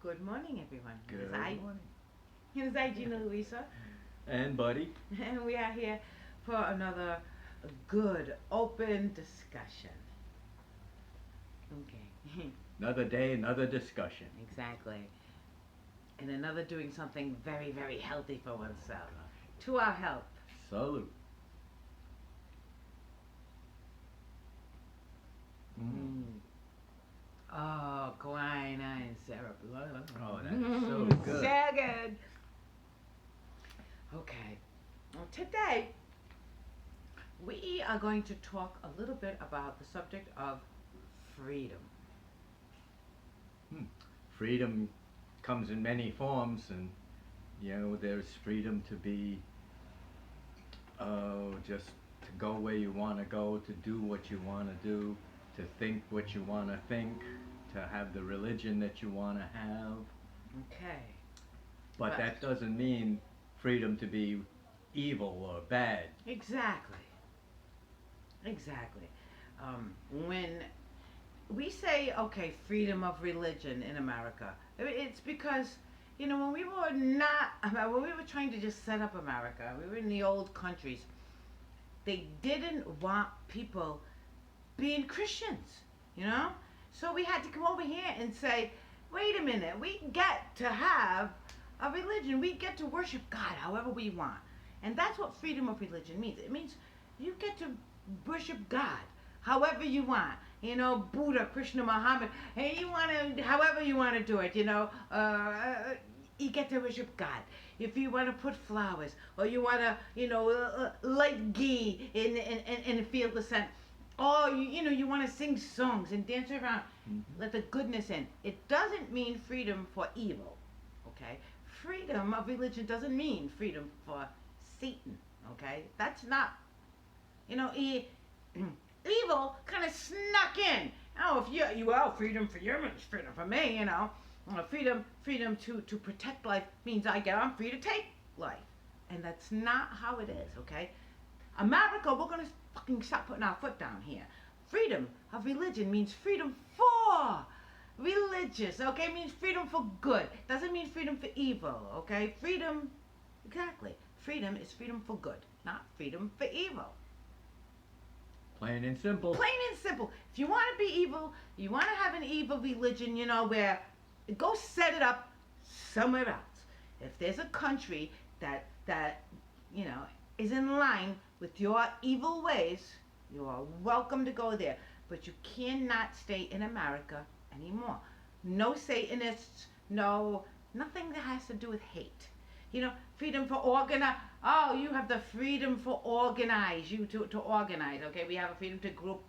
Good morning, everyone. Good morning. It is I, Gina Luisa, And Buddy. and we are here for another good, open discussion. Okay, Another day, another discussion. exactly. And another doing something very, very healthy for oneself. To our health. Salute. Mm. Oh, quinine syrup. Oh, that's so good. So good. Okay. Well, today we are going to talk a little bit about the subject of freedom. Freedom comes in many forms, and there's freedom to be, just to go where you want to go, to do what you want to do, to think what you want to think, to have the religion that you want to have. Okay. But that doesn't mean freedom to be evil or bad. Exactly. Exactly. When we say, okay, freedom of religion in America, it's because, when we were when we were trying to just set up America, we were in the old countries, they didn't want people being Christians, So we had to come over here and say, wait a minute, we get to have a religion. We get to worship God however we want. And that's what freedom of religion means. It means you get to worship God however you want. Buddha, Krishna, Muhammad. Hey, however you want to do it, you get to worship God. If you want to put flowers, or you want to, light ghee in a field of scent, or you want to sing songs and dance around, let the goodness in. It doesn't mean freedom for evil, okay? Freedom of religion doesn't mean freedom for Satan, okay? That's not, evil kind of snuck in. Oh, if freedom for you means freedom for me, freedom to protect life means I'm free to take life. And that's not how it is, okay? America, we're going to fucking stop putting our foot down here. Freedom of religion means freedom for religious, okay? Means freedom for good. Doesn't mean freedom for evil, okay? Freedom, exactly. Freedom is freedom for good, not freedom for evil. Plain and simple. Plain and simple. If you want to be evil, you want to have an evil religion, where go set it up somewhere else. If there's a country that is in line with your evil ways, you are welcome to go there. But you cannot stay in America anymore. No Satanists, nothing that has to do with hate. Freedom for organize. Oh, you have the freedom for organize. You to organize. Okay, we have a freedom to group,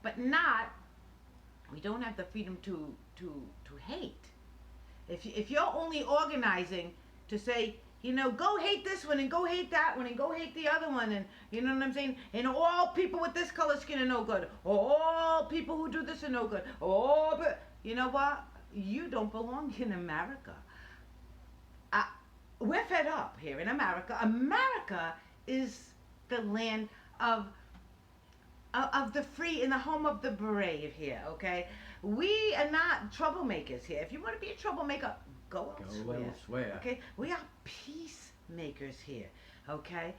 but we don't have the freedom to hate. If you're only organizing to say, go hate this one and go hate that one and go hate the other one, and you know what I'm saying? And all people with this color skin are no good. All people who do this are no good. But you know what? You don't belong in America. We're fed up here in America. America is the land of the free and the home of the brave here, okay? We are not troublemakers here. If you want to be a troublemaker, go elsewhere. Okay? We are peacemakers here, okay?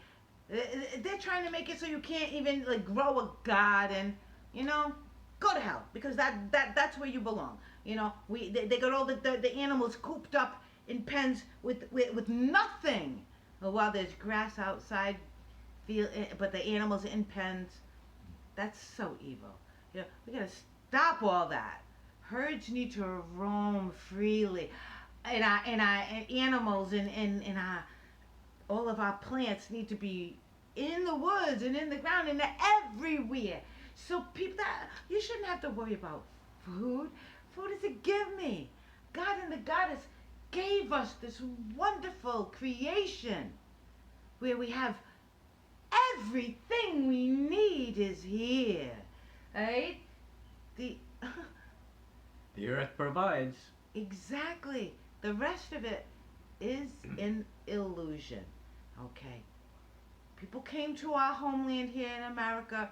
They're trying to make it so you can't even grow a garden, go to hell, because that's where you belong. They got all the animals cooped up in pens with nothing, while there's grass outside, but the animals in pens. That's so evil. We gotta stop all that. Herds need to roam freely, and our animals and our all of our plants need to be in the woods and in the ground and everywhere. So you shouldn't have to worry about food. Food is a give me. God and the Goddess gave us this wonderful creation where we have everything we need is here, right? The earth provides. Exactly. The rest of it is an illusion, okay? People came to our homeland here in America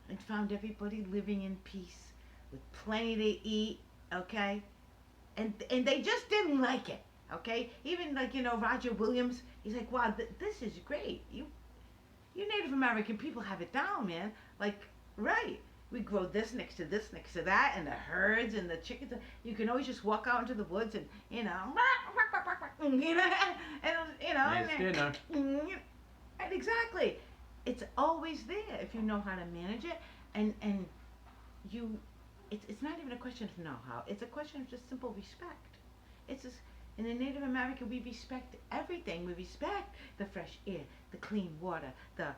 and found everybody living in peace with plenty to eat, okay? and they just didn't like it. Okay, even like Roger Williams, he's like, wow, this is great. You Native American people have it down, man. Like, right. We grow this next to this next to that, and the herds and the chickens. You can always just walk out into the woods and and Nice dinner. and exactly. It's always there if you know how to manage it, and you. It's not even a question of know-how. It's a question of just simple respect. It's just in the Native American, we respect everything. We respect the fresh air, the clean water, the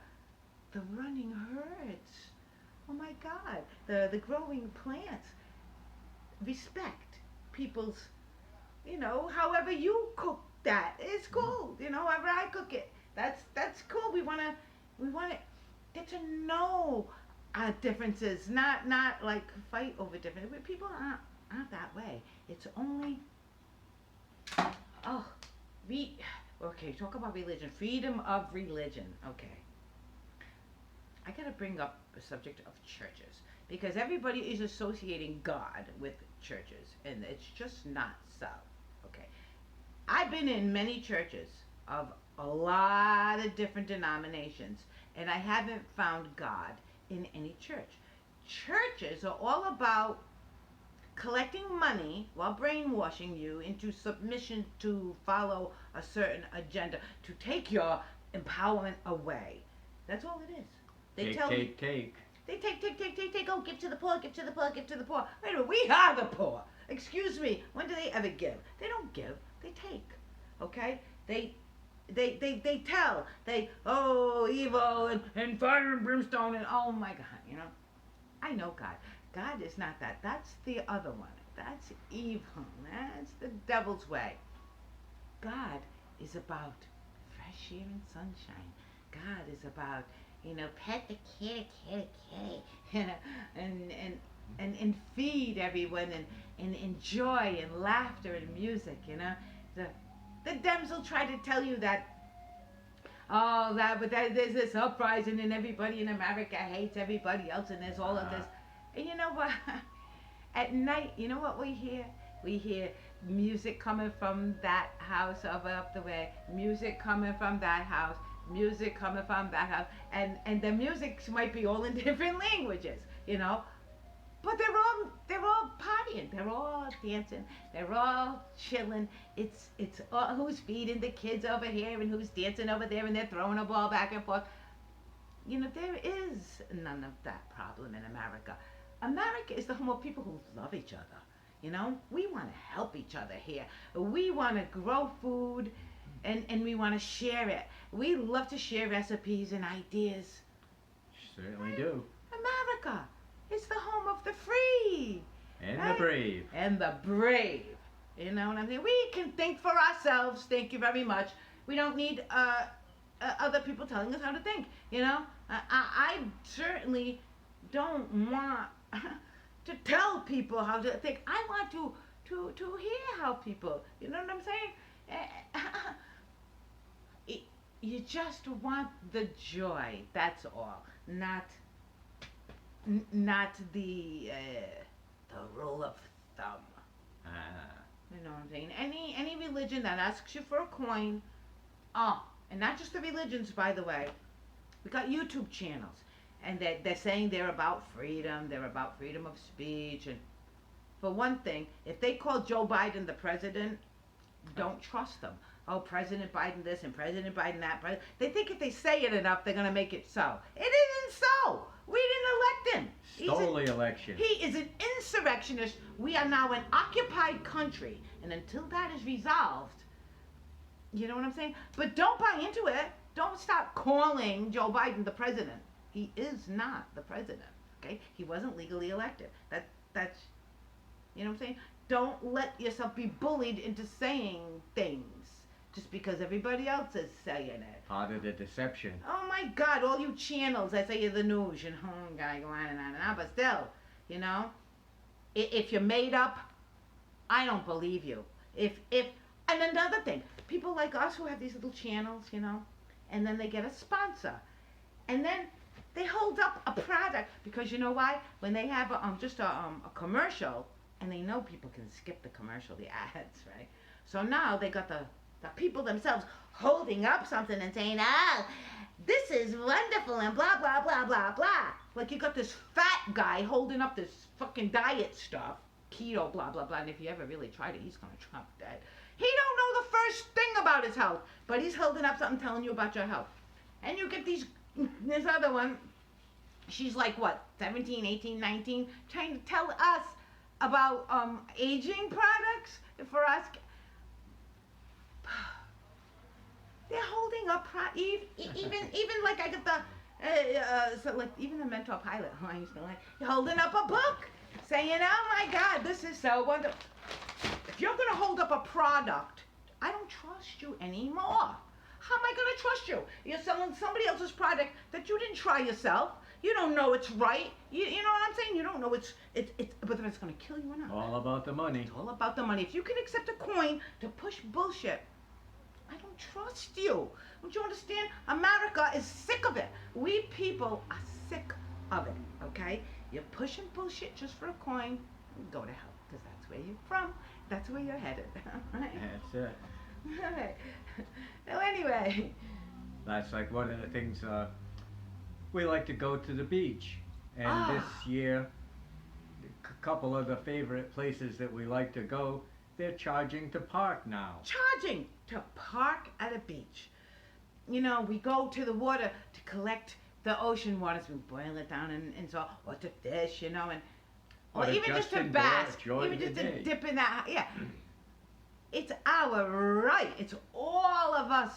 running herds. Oh my God, the growing plants. Respect people's, however you cook that is cool. However I cook it, that's cool. We wanna get to know our differences, not like fight over differences. People aren't that way. It's only oh, okay. Talk about religion, freedom of religion. Okay, I gotta bring up the subject of churches because everybody is associating God with churches, and it's just not so. Okay, I've been in many churches of a lot of different denominations, and I haven't found God in any church. Churches are all about collecting money while brainwashing you into submission to follow a certain agenda to take your empowerment away. That's all it is. They Take, tell take, me take. they take. Oh, give to the poor, give to the poor, give to the poor. Wait a minute, we are the poor. Excuse me. When do they ever give? They don't give. They take. Okay? They tell. Evil and fire and brimstone and oh my God. I know God. God is not that. That's the other one. That's evil. That's the devil's way. God is about fresh air and sunshine. God is about, pet the kitty, and feed everyone and enjoy and laughter and music. The Dems will try to tell you that, but there's this uprising and everybody in America hates everybody else and there's all of this. And you know what? At night, you know what we hear? We hear music coming from that house over up the way, music coming from that house, music coming from that house, and the music might be all in different languages. But they're all partying, they're all dancing, they're all chilling. It's all, who's feeding the kids over here and who's dancing over there and they're throwing a ball back and forth. There is none of that problem in America. America is the home of people who love each other. We want to help each other here. We want to grow food and we want to share it. We love to share recipes and ideas. Certainly do. America is the home of the free. And right? the brave. And the brave. You know what I'm saying? We can think for ourselves. Thank you very much. We don't need other people telling us how to think. I certainly don't want to tell people how to think. I want to hear how people. You know what I'm saying? You just want the joy. That's all. Not the rule of thumb. You know what I'm saying? Any religion that asks you for a coin. Oh, and not just the religions, by the way. We got YouTube channels, and they're saying they're about freedom. They're about freedom of speech. And for one thing, if they call Joe Biden the president, don't trust them. Oh, President Biden this and President Biden that. They think if they say it enough, they're going to make it so. It isn't so. We didn't elect him. Stole the election. He is an insurrectionist. We are now an occupied country. And until that is resolved, you know what I'm saying? But don't buy into it. Don't stop calling Joe Biden the president. He is not the president. Okay? He wasn't legally elected. That's, you know what I'm saying? Don't let yourself be bullied into saying things just because everybody else is saying it. Part of the deception. Oh my God, all you channels that say you're the news, guy go on and on and on, but still, if you're made up, I don't believe you. And another thing, people like us who have these little channels, and then they get a sponsor, and then they hold up a product because you know why? When they have just a commercial, and they know people can skip the commercial, the ads, right? So now they got the people themselves holding up something and saying, "Ah, this is wonderful," and blah blah blah blah blah. Like you got this fat guy holding up this fucking diet stuff, keto, blah blah blah. And if you ever really tried it, he's gonna drop dead. He don't know the first thing about his health, but he's holding up something telling you about your health. And you get this other one, she's like what, 17, 18, 19, trying to tell us about aging products for us. They're holding up even like I got the so like even the Mentor Pilot, who I used to like, holding up a book saying, "Oh my God, this is so wonderful." If you're gonna hold up a product, I don't trust you anymore. How am I gonna trust you? You're selling somebody else's product that you didn't try yourself. You don't know it's right. You know what I'm saying? You don't know it's whether it's gonna kill you or not. All about the money. It's all about the money. If you can accept a coin to push bullshit, I don't trust you. Don't you understand? America is sick of it. We people are sick of it, okay? You're pushing bullshit just for a coin. Go to hell, because that's where you're from. That's where you're headed, right? That's it. All right. So anyway. That's like one of the things, we like to go to the beach. And this year, a couple of the favorite places that we like to go, they're charging to park now. Charging to park at a beach. You know, we go to the water to collect the ocean waters. We boil it down and so, or to fish, you know, and or even just to bask, even just to dip in that. Yeah, it's our right. It's all of us.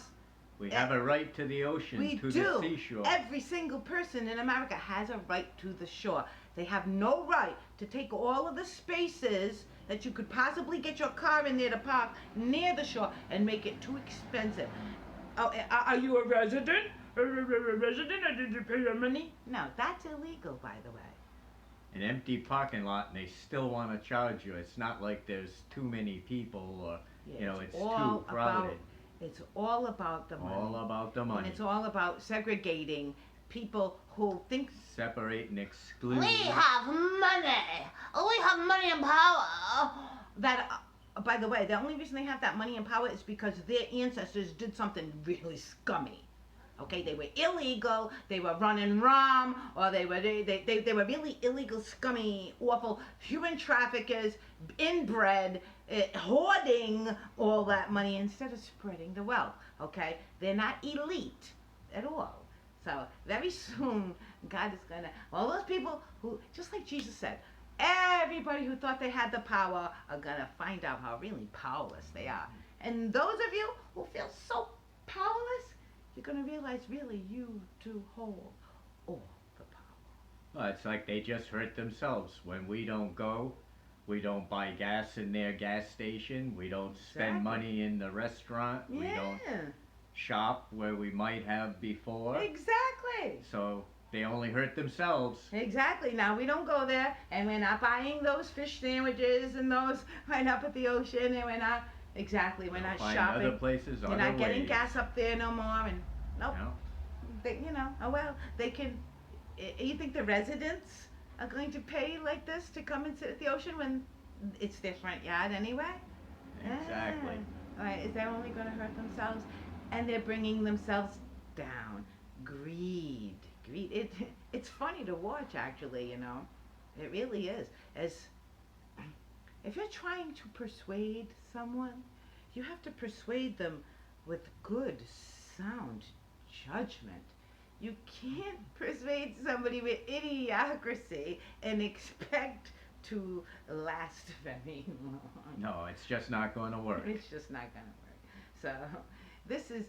We have a right to the ocean, to the seashore. Every single person in America has a right to the shore. They have no right to take all of the spaces that you could possibly get your car in there to park near the shore and make it too expensive. Oh, are you a resident? A resident? Or did you pay your money? No, that's illegal, by the way. An empty parking lot, and they still want to charge you. It's not like there's too many people, or it's too crowded. It's all about the money. All about the money. And it's all about segregating people who think... Separate and exclude. We have money! We have money and power! That, by the way, the only reason they have that money and power is because their ancestors did something really scummy. Okay, they were illegal, they were running rum, or they were really illegal, scummy, awful human traffickers, inbred, hoarding all that money instead of spreading the wealth. Okay, they're not elite at all. So very soon, God is gonna, all those people who, just like Jesus said, everybody who thought they had the power are gonna find out how really powerless they are. And those of you who feel so powerless, you're going to realize really you do hold all the power. Well, it's like they just hurt themselves. When we don't go, we don't buy gas in their gas station, we don't spend money in the restaurant, we don't shop where we might have before. Exactly. So they only hurt themselves. Exactly. Now we don't go there, and we're not buying those fish sandwiches and those right up at the ocean, and we're not... Exactly, we're not shopping. Other places, we're not getting gas up there no more, and nope. No. They, oh well, they can. You think the residents are going to pay like this to come and sit at the ocean when it's their front yard anyway? Exactly. All right, they're only going to hurt themselves, and they're bringing themselves down. Greed. It's funny to watch, actually. It really is. If you're trying to persuade someone, you have to persuade them with good, sound judgment. You can't persuade somebody with idiocracy and expect to last very long. No, it's just not going to work. It's just not going to work. So, this is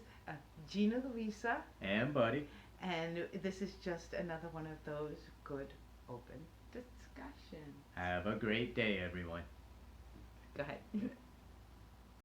Gina Louisa. And Buddy. And this is just another one of those good, open discussions. Have a great day, everyone. Go ahead.